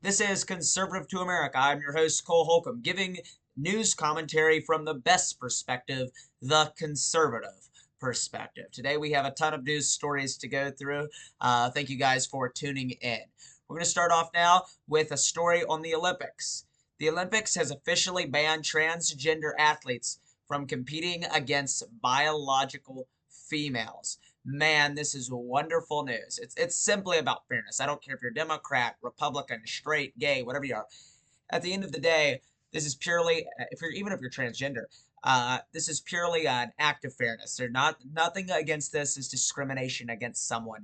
This is Conservative to America. I'm your host, Cole Holcomb, giving news commentary from the best perspective, the conservative perspective. Today we have a ton of news stories to go through. Thank you guys for tuning in. We're going to start off now with a story on the Olympics. The Olympics has officially banned transgender athletes from competing against biological females. Man, this is wonderful news. It's simply about fairness. I don't care if you're Democrat, Republican, straight, gay, whatever you are. At the end of the day, this is purely if you're transgender, this is purely an act of fairness. There's nothing against this is discrimination against someone.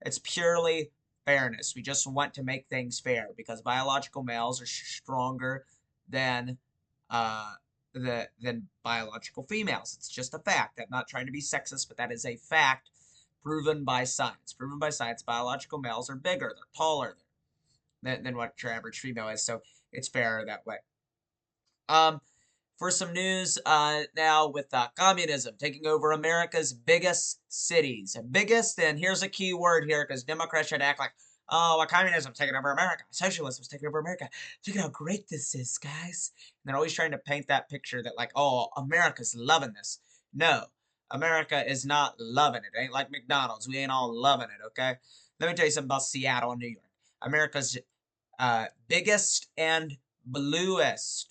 It's purely fairness. We just want to make things fair because biological males are stronger than uh than biological females. It's just a fact. I'm not trying to be sexist, but that is a fact proven by science. Proven by science, biological males are bigger, they're taller than what your average female is, so it's fairer that way. Um, for some news now with communism taking over America's biggest cities. Biggest, and here's a key word here because Democrats try to act like, oh, well, communism taking over America. Socialism is taking over America. Look at how great this is, guys. And they're always trying to paint that picture that, like, oh, America's loving this. No, America is not loving it. It ain't like McDonald's. We ain't all loving it, okay? Let me tell you something about Seattle and New York. America's biggest and bluest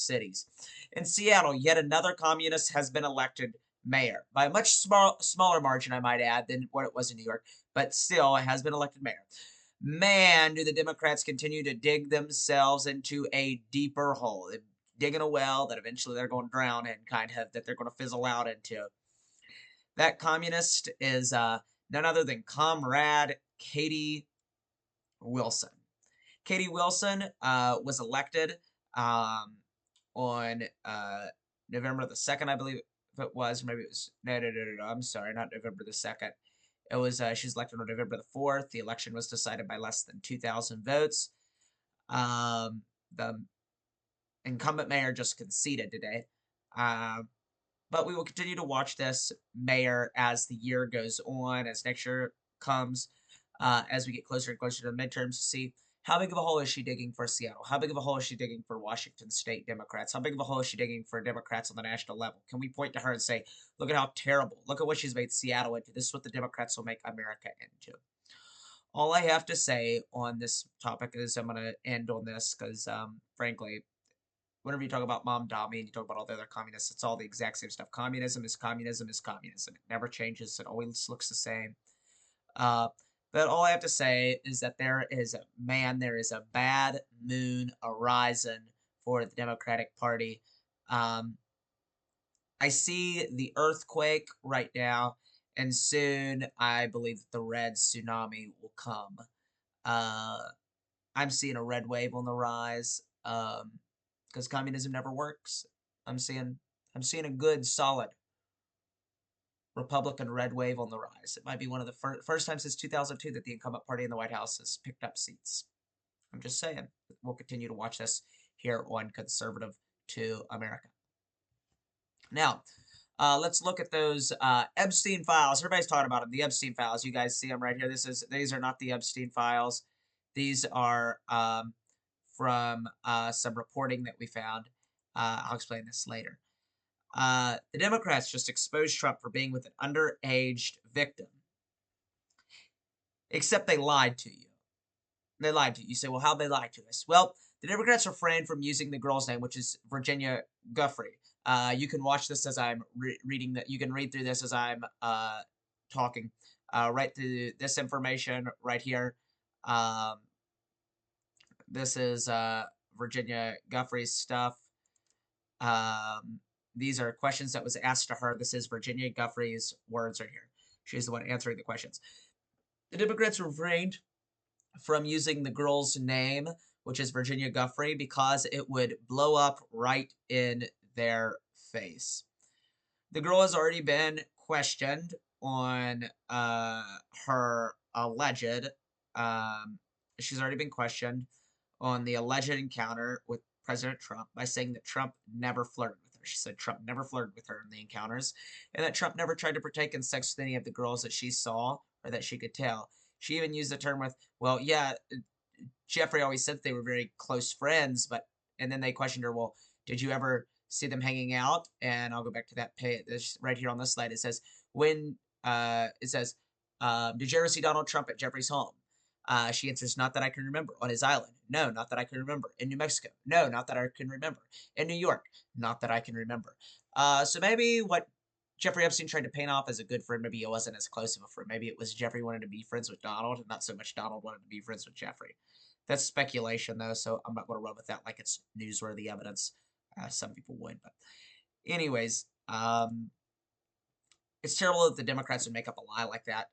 cities. In Seattle, yet another communist has been elected mayor by a much smaller margin, I might add, than what it was in New York, but still has been elected mayor. Man, do the Democrats continue to dig themselves into a deeper hole. They're digging a well that eventually they're going to drown in, kind of, that they're going to fizzle out into. That communist is none other than Comrade Katie Wilson. Katie Wilson was elected on November the 2nd, I believe it was. Maybe it was, no, I'm sorry, not November the 2nd. It was, she was elected on November the 4th. The election was decided by less than 2,000 votes. The incumbent mayor just conceded today. But we will continue to watch this mayor as the year goes on, as next year comes, as we get closer and closer to the midterms to see how big of a hole is she digging for Seattle? How big of a hole is she digging for Washington State Democrats? How big of a hole is she digging for Democrats on the national level? Can we point to her and say, look at how terrible, look at what she's made Seattle into. This is what the Democrats will make America into. All I have to say on this topic is I'm going to end on this because, frankly, whenever you talk about Mom Dami and you talk about all the other communists, it's all the exact same stuff. Communism is communism is communism. It never changes. It always looks the same. But all I have to say is that there is a bad moon arising for the Democratic Party. I see the earthquake right now, and soon I believe that the red tsunami will come. I'm seeing a red wave on the rise, because communism never works. I'm seeing a good, solid Republican red wave on the rise. It might be one of the first times since 2002 that the incumbent party in the White House has picked up seats. I'm just saying. We'll continue to watch this here on Conservative to America. Now, let's look at those Epstein files. Everybody's talking about them. The Epstein files. You guys see them right here. These are not the Epstein files. These are from some reporting that we found. I'll explain this later. The Democrats just exposed Trump for being with an underage victim. Except they lied to you. They lied to you. You say, well, how'd they lie to us? Well, the Democrats refrained from using the girl's name, which is Virginia Guffey. You can watch this as I'm reading that. You can read through this as I'm talking. Right through this information right here. This is Virginia Guffey's stuff. These are questions that was asked to her. This is Virginia Guffey's words right here. She's the one answering the questions. The Democrats refrained from using the girl's name, which is Virginia Guffey, because it would blow up right in their face. The girl has already been questioned on her alleged, she's already been questioned on the alleged encounter with President Trump by saying that Trump never flirted with her. She said Trump never flirted with her in the encounters, and that Trump never tried to partake in sex with any of the girls that she saw or that she could tell. She even used the term with, well, yeah, Jeffrey always said that they were very close friends, and then they questioned her, well, did you ever see them hanging out? And I'll go back to that page this right here on this slide. It says, did you ever see Donald Trump at Jeffrey's home? She answers, not that I can remember. On his island? No, not that I can remember. In New Mexico? No, not that I can remember. In New York? Not that I can remember. So maybe what Jeffrey Epstein tried to paint off as a good friend, maybe it wasn't as close of a friend. Maybe it was Jeffrey wanted to be friends with Donald, and not so much Donald wanted to be friends with Jeffrey. That's speculation, though, so I'm not going to run with that like it's newsworthy evidence. Some people would, but anyways, it's terrible that the Democrats would make up a lie like that.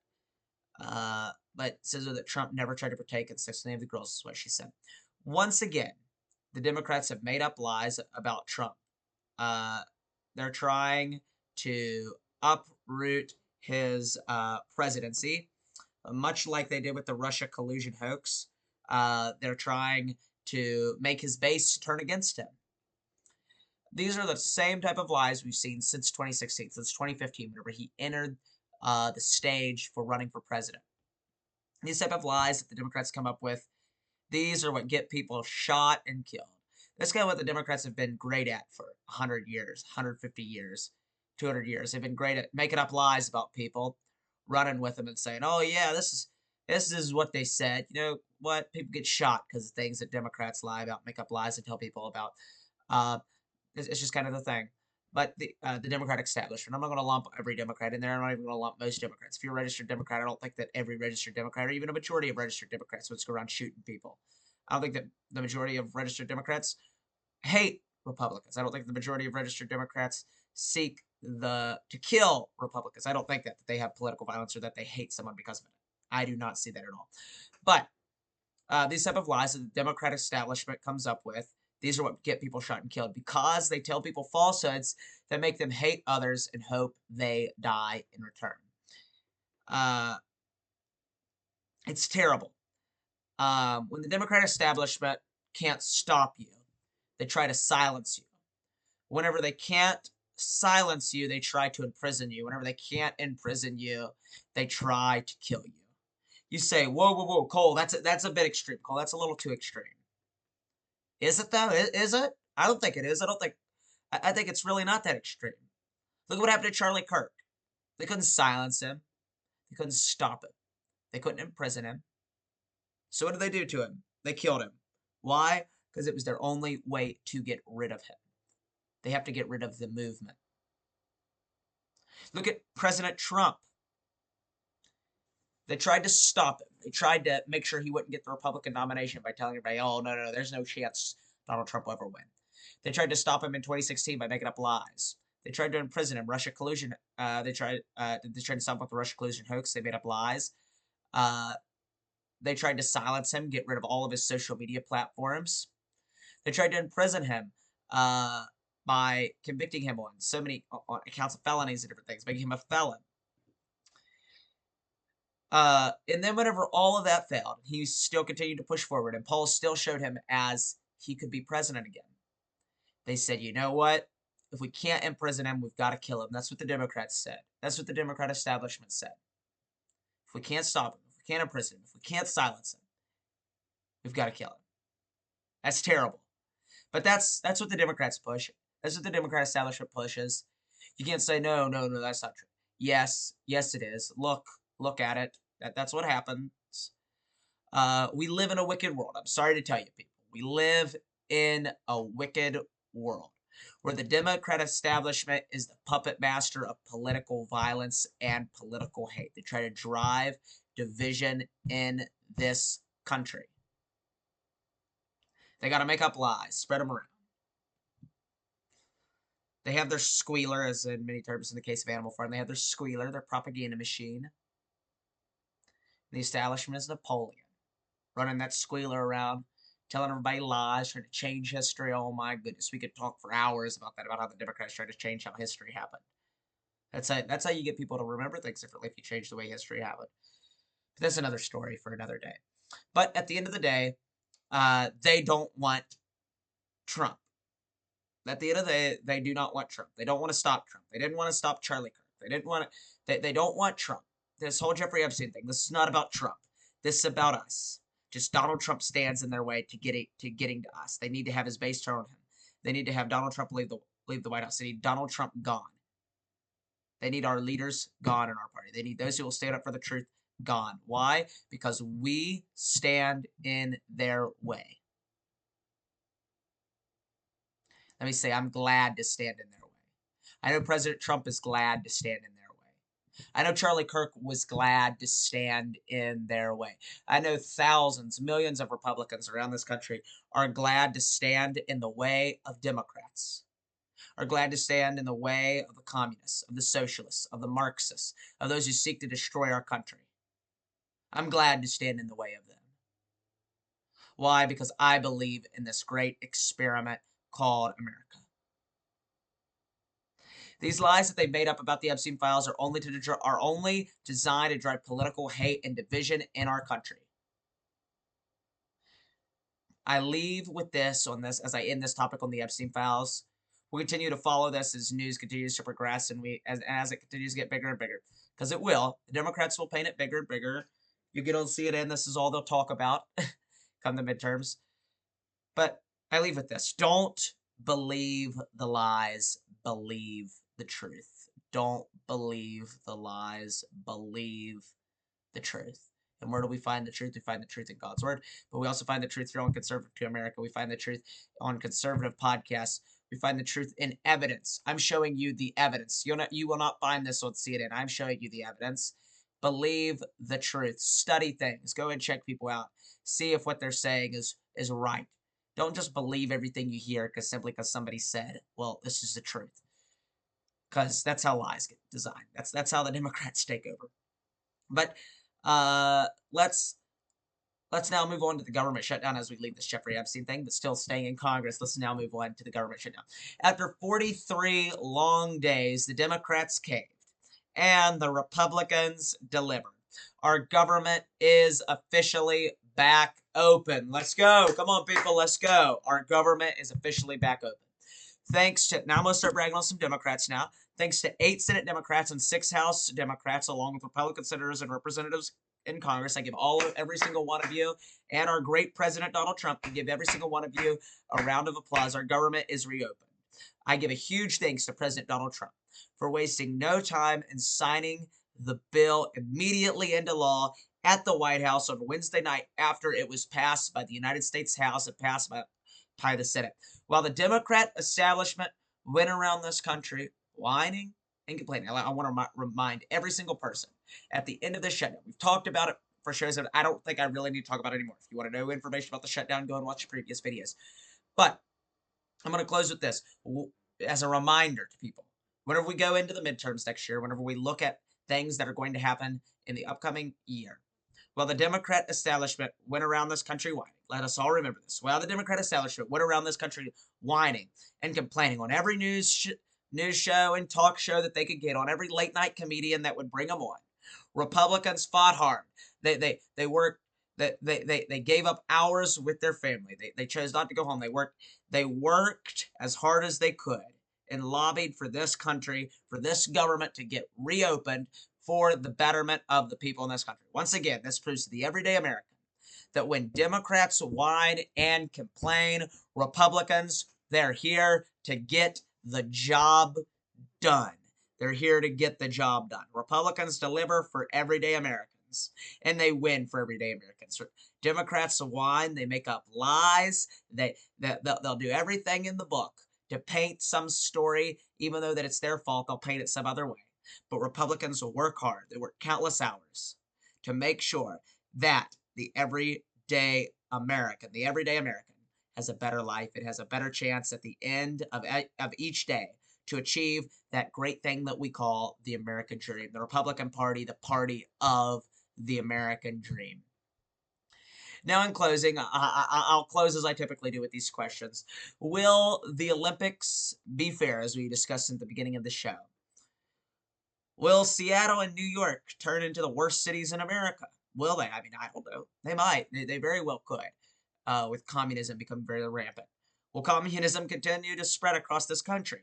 But says that Trump never tried to partake in the sex name of the girls, is what she said. Once again, the Democrats have made up lies about Trump. They're trying to uproot his presidency, much like they did with the Russia collusion hoax. They're trying to make his base turn against him. These are the same type of lies we've seen since 2016, since 2015, whenever he entered the stage for running for president. These type of lies that the Democrats come up with, these are what get people shot and killed. That's kind of what the Democrats have been great at for 100 years, 150 years, 200 years. They've been great at making up lies about people, running with them and saying, oh yeah, this is what they said. You know what? People get shot because of things that Democrats lie about, make up lies and tell people about. It's just kind of the thing. But the Democratic establishment, I'm not going to lump every Democrat in there. I'm not even going to lump most Democrats. If you're a registered Democrat, I don't think that every registered Democrat, or even a majority of registered Democrats, would go around shooting people. I don't think that the majority of registered Democrats hate Republicans. I don't think the majority of registered Democrats seek to kill Republicans. I don't think that they have political violence or that they hate someone because of it. I do not see that at all. But these type of lies that the Democratic establishment comes up with, these are what get people shot and killed because they tell people falsehoods that make them hate others and hope they die in return. It's terrible. When the Democratic establishment can't stop you, they try to silence you. Whenever they can't silence you, they try to imprison you. Whenever they can't imprison you, they try to kill you. You say, whoa, whoa, whoa, Cole, that's a bit extreme. Cole, that's a little too extreme. Is it though? Is it? I don't think it is. I think it's really not that extreme. Look at what happened to Charlie Kirk. They couldn't silence him. They couldn't stop him. They couldn't imprison him. So what did they do to him? They killed him. Why? Because it was their only way to get rid of him. They have to get rid of the movement. Look at President Trump. They tried to stop him. They tried to make sure he wouldn't get the Republican nomination by telling everybody, oh, no, there's no chance Donald Trump will ever win. They tried to stop him in 2016 by making up lies. They tried to imprison him. Russia collusion. They tried to stop him with the Russia collusion hoax. They made up lies. They tried to silence him, get rid of all of his social media platforms. They tried to imprison him by convicting him on so many accounts of felonies and different things, making him a felon. And then whenever all of that failed, he still continued to push forward, and polls still showed him as he could be president again. They said, you know what? If we can't imprison him, we've got to kill him. That's what the Democrats said. That's what the Democrat establishment said. If we can't stop him, if we can't imprison him, if we can't silence him, we've got to kill him. That's terrible. But that's what the Democrats push. That's what the Democrat establishment pushes. You can't say, no, that's not true. Yes, it is. Look at it. That's what happens. We live in a wicked world. I'm sorry to tell you, people. We live in a wicked world where the Democrat establishment is the puppet master of political violence and political hate. They try to drive division in this country. They got to make up lies, spread them around. They have their squealer, as in many terms in the case of Animal Farm. They have their squealer, their propaganda machine. The establishment is Napoleon, running that squealer around, telling everybody lies, trying to change history. Oh my goodness, we could talk for hours about that, about how the Democrats tried to change how history happened. That's how you get people to remember things differently, if you change the way history happened. But that's another story for another day. But at the end of the day, they don't want Trump. At the end of the day, they do not want Trump. They don't want to stop Trump. They didn't want to stop Charlie Kirk. They don't want Trump. This whole Jeffrey Epstein thing, this is not about Trump. This is about us. Just Donald Trump stands in their way to getting to us. They need to have his base turn on him. They need to have Donald Trump leave the White House. They need Donald Trump gone. They need our leaders gone in our party. They need those who will stand up for the truth gone. Why? Because we stand in their way. Let me say, I'm glad to stand in their way. I know President Trump is glad to stand in their way. I know Charlie Kirk was glad to stand in their way. I know thousands, millions of Republicans around this country are glad to stand in the way of Democrats, are glad to stand in the way of the communists, of the socialists, of the Marxists, of those who seek to destroy our country. I'm glad to stand in the way of them. Why? Because I believe in this great experiment called America. These lies that they've made up about the Epstein files are only designed to drive political hate and division in our country. I leave with this as I end this topic on the Epstein files. We'll continue to follow this as news continues to progress and as it continues to get bigger and bigger. Because it will. The Democrats will paint it bigger and bigger. You get to see it in. This is all they'll talk about come the midterms. But I leave with this. Don't believe the lies. Believe the truth. Don't believe the lies. Believe the truth. And where do we find the truth? We find the truth in God's word. But we also find the truth here on Conservative to America. We find the truth on conservative podcasts. We find the truth in evidence. I'm showing you the evidence. You will not find this on CNN. I'm showing you the evidence. Believe the truth. Study things. Go and check people out. See if what they're saying is right. Don't just believe everything you hear simply because somebody said, well, this is the truth. Because that's how lies get designed. That's how the Democrats take over. But let's now move on to the government shutdown as we leave this Jeffrey Epstein thing, but still staying in Congress. Let's now move on to the government shutdown. After 43 long days, the Democrats caved and the Republicans delivered. Our government is officially back open. Let's go. Come on, people. Let's go. Our government is officially back open. Now I'm going to start bragging on some Democrats now. Thanks to 8 Senate Democrats and 6 House Democrats, along with Republican senators and representatives in Congress, I give every single one of you and our great President Donald Trump, I give every single one of you a round of applause. Our government is reopened. I give a huge thanks to President Donald Trump for wasting no time in signing the bill immediately into law at the White House on Wednesday night after it was passed by the United States House and passed by the Senate. While the Democrat establishment went around this country whining and complaining, I want to remind every single person at the end of this shutdown, we've talked about it for shows that I don't think I really need to talk about it anymore. If you want to know information about the shutdown, go and watch the previous videos. But I'm going to close with this as a reminder to people. Whenever we go into the midterms next year, whenever we look at things that are going to happen in the upcoming year, well, the Democrat establishment went around this country whining. Let us all remember this. Well, the Democrat establishment went around this country whining and complaining on every news show and talk show that they could get, on every late night comedian that would bring them on. Republicans fought hard. They worked. They gave up hours with their family. They chose not to go home. They worked as hard as they could and lobbied for this country, for this government to get reopened for the betterment of the people in this country. Once again, this proves to the everyday American that when Democrats whine and complain, Republicans, they're here to get the job done. They're here to get the job done. Republicans deliver for everyday Americans, and they win for everyday Americans. Democrats whine, they make up lies, they'll do everything in the book to paint some story, even though that it's their fault, they'll paint it some other way. But Republicans will work hard. They work countless hours to make sure that the everyday American has a better life. It has a better chance at the end of each day to achieve that great thing that we call the American dream. The Republican Party, the party of the American dream. Now, in closing, I'll close as I typically do with these questions. Will the Olympics be fair, as we discussed at the beginning of the show? Will Seattle and New York turn into the worst cities in America? Will they? I mean, I don't know. They might. They very well could, with communism becoming very rampant. Will communism continue to spread across this country?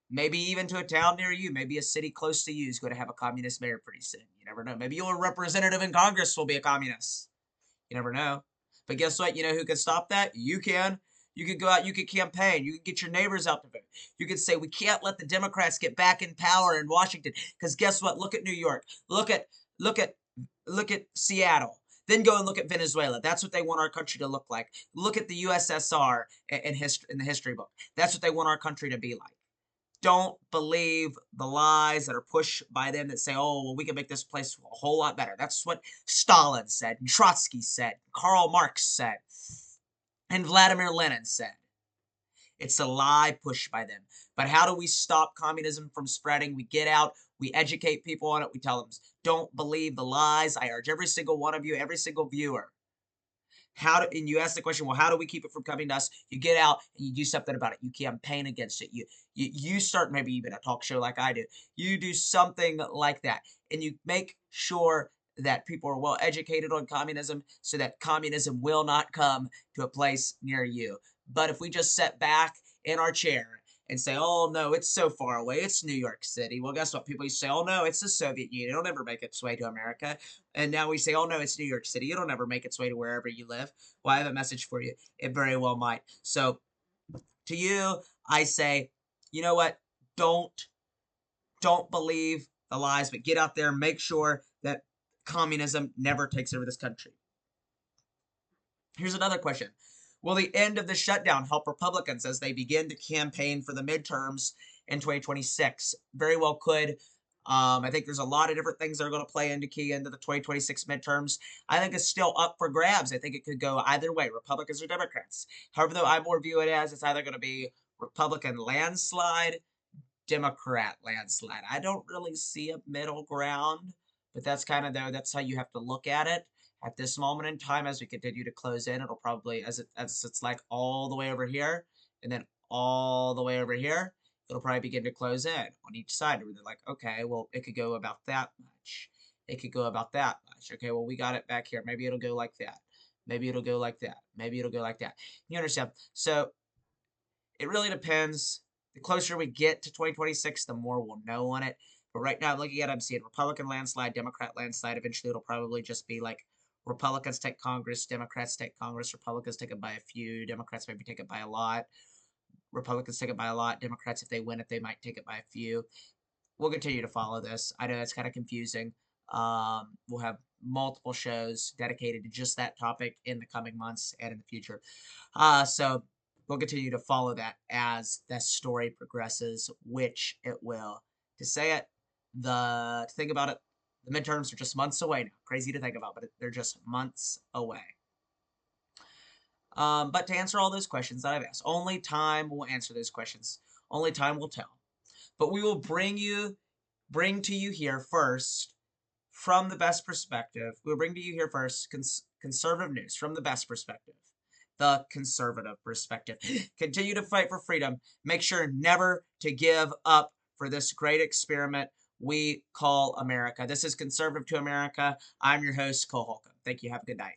Maybe even to a town near you. Maybe a city close to you is going to have a communist mayor pretty soon. You never know. Maybe your representative in Congress will be a communist. You never know. But guess what? You know who can stop that? You can. You could go out, you could campaign, you could get your neighbors out to vote. You could say, we can't let the Democrats get back in power in Washington. Because guess what? Look at New York. Look at look at Seattle. Then go and look at Venezuela. That's what they want our country to look like. Look at the USSR in the history book. That's what they want our country to be like. Don't believe the lies that are pushed by them that say, oh, well, we can make this place a whole lot better. That's what Stalin said, and Trotsky said, Karl Marx said, and Vladimir Lenin said. It's a lie pushed by them. But how do we stop communism from spreading? We get out, we educate people on it, we tell them, don't believe the lies. I urge every single one of you, every single viewer, and you ask the question, well, how do we keep it from coming to us? You get out and you do something about it. You campaign against it. You start maybe even a talk show like I do. You do something like that, and you make sure that people are well educated on communism so that communism will not come to a place near you. But if we just sit back in our chair and say, oh no, it's so far away, it's New York City. Well, guess what? People used to say, oh no, it's the Soviet Union. It'll never make its way to America. And now we say, oh no, it's New York City. It'll never make its way to wherever you live. Well, I have a message for you. It very well might. So to you, I say, you know what? Don't believe the lies, but get out there and make sure that communism never takes over this country. Here's another question. Will the end of the shutdown help Republicans as they begin to campaign for the midterms in 2026? Very well could. I think there's a lot of different things that are going to play into key into the 2026 midterms. I think it's still up for grabs. I think it could go either way, Republicans or Democrats. However, though, I more view it as it's either going to be Republican landslide, Democrat landslide. I don't really see a middle ground, but that's kind of that's how you have to look at it. At this moment in time, as we continue to close in, it'll probably, as it's like all the way over here, and then all the way over here, it'll probably begin to close in on each side. Where they're like, okay, well, it could go about that much. It could go about that much. Okay, well, we got it back here. Maybe it'll go like that. Maybe it'll go like that. Maybe it'll go like that. You understand? So it really depends. The closer we get to 2026, the more we'll know on it. But right now, looking at it, I'm seeing Republican landslide, Democrat landslide. Eventually, it'll probably just be like Republicans take Congress, Democrats take Congress, Republicans take it by a few, Democrats maybe take it by a lot, Republicans take it by a lot, Democrats, if they win it, they might take it by a few. We'll continue to follow this. I know it's kind of confusing. We'll have multiple shows dedicated to just that topic in the coming months and in the future. So we'll continue to follow that as that story progresses, which it will. To say it, to think about it, the midterms are just months away now. Crazy to think about, but they're just months away. But to answer all those questions that I've asked, only time will answer those questions. Only time will tell. But we will bring to you here first from the best perspective. We'll bring to you here first conservative news from the best perspective. The conservative perspective. Continue to fight for freedom. Make sure never to give up for this great experiment we call America. This is Conservative to America. I'm your host, Cole Holcomb. Thank you. Have a good night.